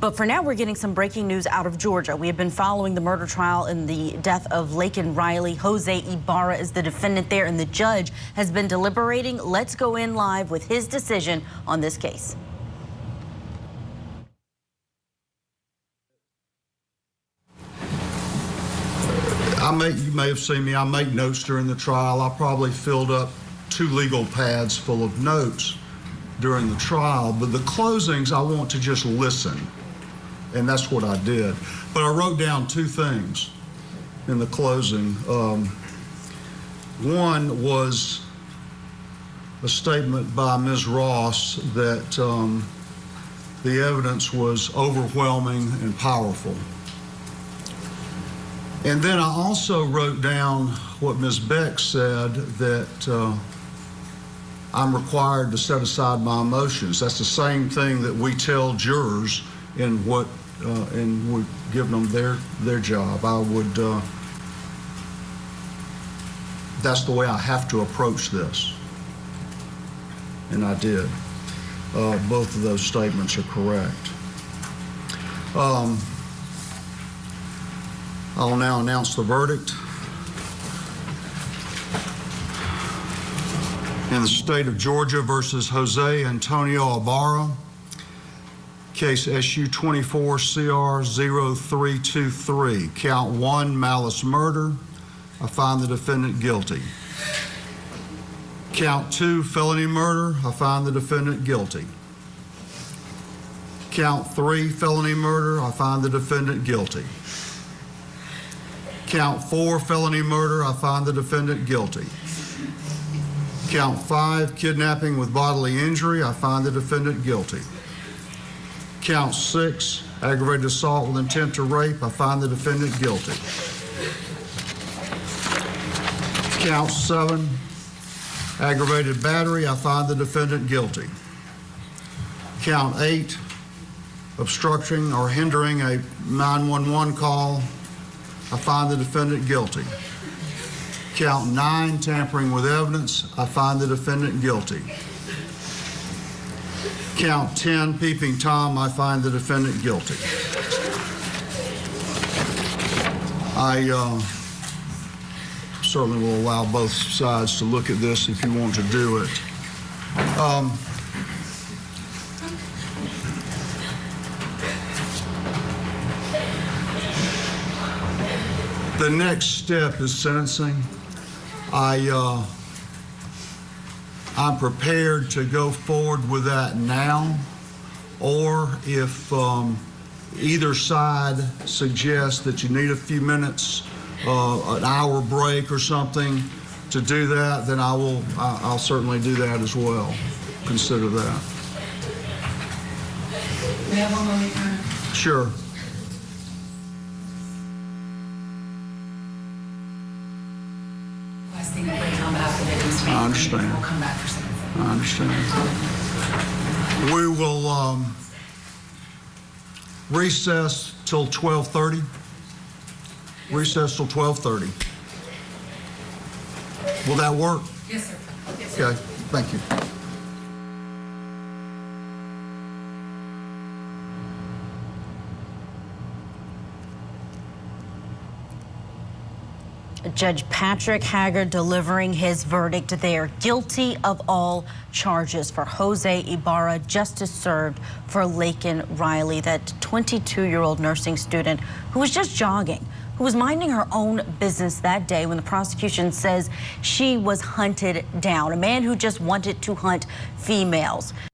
But for now, we're getting some breaking news out of Georgia. We have been following the murder trial in the death of Laken Riley. Jose Ibarra is the defendant there, and the judge has been deliberating. Let's go in live with his decision on this case. You may have seen me. I make notes during the trial. I probably filled up 2 legal pads full of notes during the trial, but the closings, I want to just listen, and that's what I did. But I wrote down 2 things in the closing. One was a statement by Ms. Ross that the evidence was overwhelming and powerful. And then I also wrote down what Ms. Beck said, that I'm required to set aside my emotions. That's the same thing that we tell jurors in what, and we've given them their job. I would, that's the way I have to approach this. And I did. Both of those statements are correct. I'll now announce the verdict. In the state of Georgia versus Jose Antonio Ibarra, case SU 24CR0323, count 1, malice murder. I find the defendant guilty. Count 2, felony murder. I find the defendant guilty. Count 3, felony murder. I find the defendant guilty. Count 4, felony murder. I find the defendant guilty. Count 5, kidnapping with bodily injury. I find the defendant guilty. Count 6, aggravated assault with intent to rape. I find the defendant guilty. Count 7, aggravated battery. I find the defendant guilty. Count 8, obstructing or hindering a 911 call. I find the defendant guilty. Count 9, tampering with evidence. I find the defendant guilty. Count 10, peeping Tom. I find the defendant guilty. I certainly will allow both sides to look at this if you want to do it. The next step is sentencing. I'm prepared to go forward with that now, or if either side suggests that you need a few minutes, an hour break or something to do that, then I'll certainly do that as well. Consider that. We have one moment. Sure. I understand. We'll come back for sentencing. I understand. We will recess till 12:30. Recess till 12:30. Will that work? Yes, sir. Yes, sir. Okay. Thank you. Judge Patrick Haggard delivering his verdict. They are guilty of all charges for Jose Ibarra. Justice served for Laken Riley, that 22-year-old nursing student who was just jogging, who was minding her own business that day when the prosecution says she was hunted down, a man who just wanted to hunt females.